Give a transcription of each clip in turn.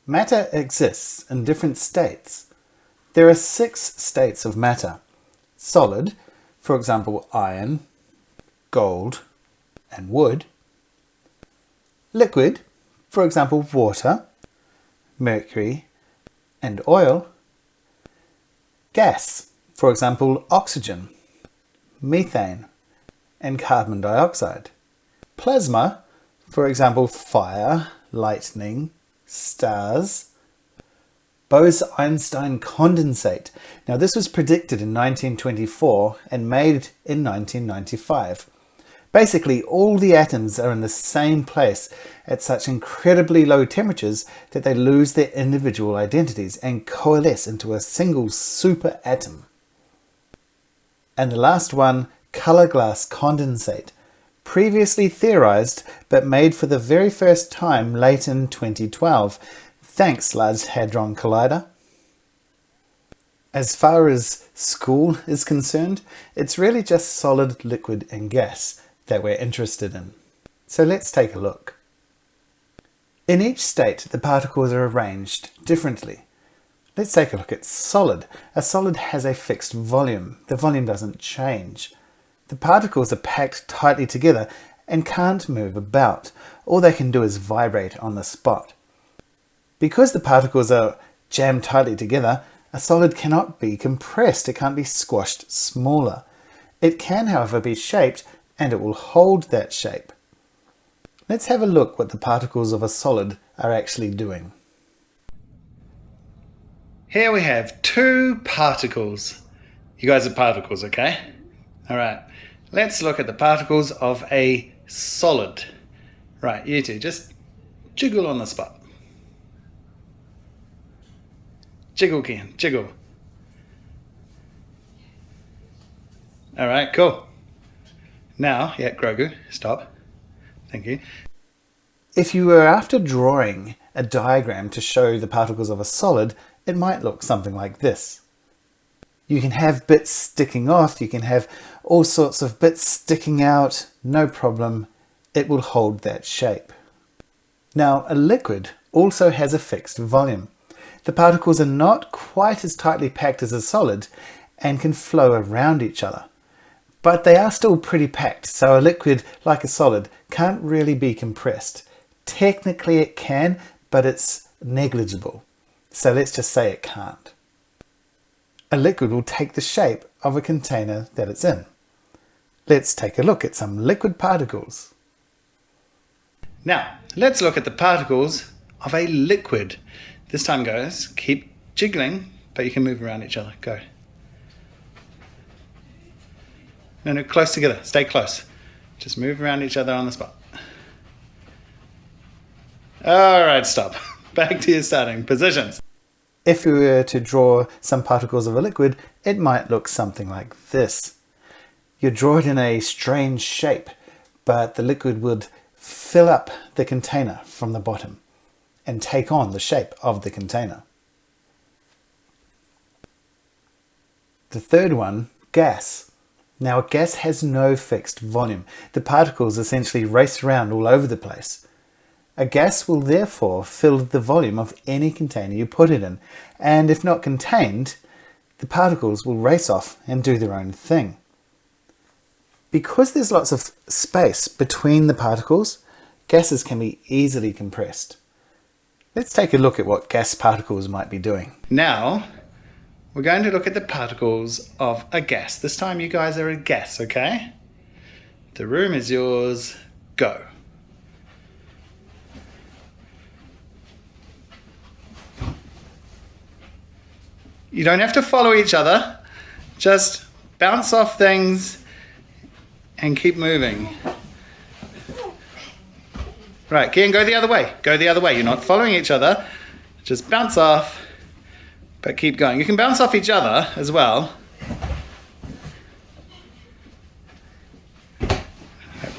Matter exists in different states. There are 6 states of matter. Solid, for example, iron, gold, and wood. Liquid, for example, water, mercury, and oil. Gas, for example, oxygen, methane, and carbon dioxide. Plasma, for example, fire, lightning, stars. Bose-Einstein condensate. Now this was predicted in 1924 and made in 1995. Basically, all the atoms are in the same place at such incredibly low temperatures that they lose their individual identities and coalesce into a single super atom. And the last one, color glass condensate. Previously theorized, but made for the very first time late in 2012. Thanks, Large Hadron Collider. As far as school is concerned, it's really just solid, liquid, and gas that we're interested in. So let's take a look. In each state, the particles are arranged differently. Let's take a look at solid. A solid has a fixed volume. The volume doesn't change. The particles are packed tightly together and can't move about. All they can do is vibrate on the spot. Because the particles are jammed tightly together, a solid cannot be compressed. It can't be squashed smaller. It can, however, be shaped, and it will hold that shape. Let's have a look what the particles of a solid are actually doing. Here we have 2 particles. You guys are particles, okay? All right, let's look at the particles of a solid. Right, you two, just jiggle on the spot. Jiggle, Ken, jiggle. All right, cool. Now, yeah, Grogu, stop. Thank you. If you were after drawing a diagram to show the particles of a solid, it might look something like this. You can have bits sticking off, you can have all sorts of bits sticking out, no problem. It will hold that shape. Now, a liquid also has a fixed volume. The particles are not quite as tightly packed as a solid and can flow around each other. But they are still pretty packed, so a liquid, like a solid, can't really be compressed. Technically it can, but it's negligible. So let's just say it can't. A liquid will take the shape of a container that it's in. Let's take a look at some liquid particles. Now, let's look at the particles of a liquid. This time, guys, keep jiggling, but you can move around each other. Go. No, close together. Stay close. Just move around each other on the spot. All right, stop. Back to your starting positions. If we were to draw some particles of a liquid, it might look something like this. You draw it in a strange shape, but the liquid would fill up the container from the bottom and take on the shape of the container. The third one, gas. Now, a gas has no fixed volume. The particles essentially race around all over the place. A gas will therefore fill the volume of any container you put it in, and if not contained, the particles will race off and do their own thing. Because there's lots of space between the particles, gases can be easily compressed. Let's take a look at what gas particles might be doing. Now, we're going to look at the particles of a gas. This time you guys are a gas, okay? The room is yours. Go. You don't have to follow each other. Just bounce off things and keep moving. Right, Kian, go the other way. Go the other way. You're not following each other. Just bounce off, but keep going. You can bounce off each other as well.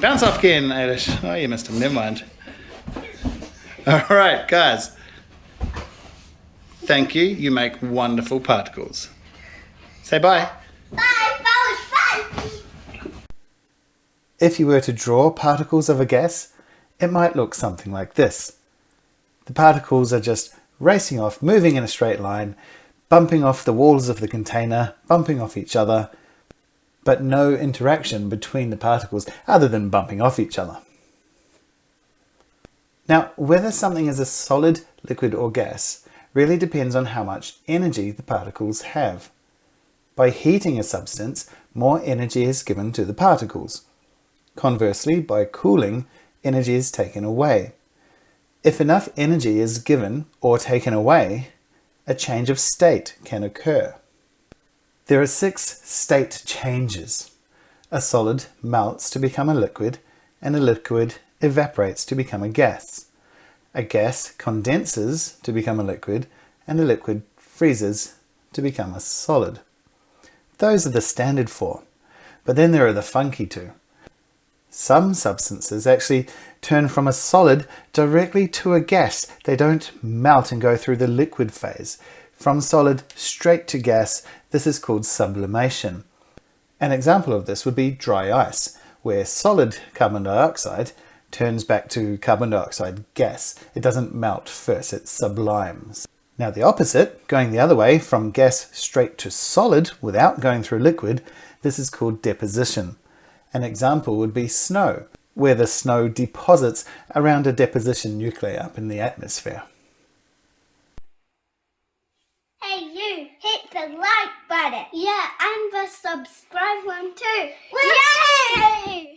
Bounce off, Kian, Ailish. Oh, you missed him. Never mind. All right, guys. Thank you. You make wonderful particles. Say bye. Bye. That was fun. If you were to draw particles of a gas, it might look something like this. The particles are just racing off, moving in a straight line, bumping off the walls of the container, bumping off each other, but no interaction between the particles other than bumping off each other. Now, whether something is a solid, liquid or gas really depends on how much energy the particles have. By heating a substance, more energy is given to the particles. Conversely, by cooling, energy is taken away. If enough energy is given or taken away, a change of state can occur. There are 6 state changes. A solid melts to become a liquid, and a liquid evaporates to become a gas. A gas condenses to become a liquid, and a liquid freezes to become a solid. Those are the standard 4, but then there are the funky 2. Some substances actually turn from a solid directly to a gas. They don't melt and go through the liquid phase. From solid straight to gas, this is called sublimation. An example of this would be dry ice, where solid carbon dioxide turns back to carbon dioxide gas. It doesn't melt first, it sublimes. Now the opposite, going the other way, from gas straight to solid without going through liquid, this is called deposition. An example would be snow, where the snow deposits around a deposition nuclei up in the atmosphere. Hey you, hit the like button. Yeah, and the subscribe one too. Yay!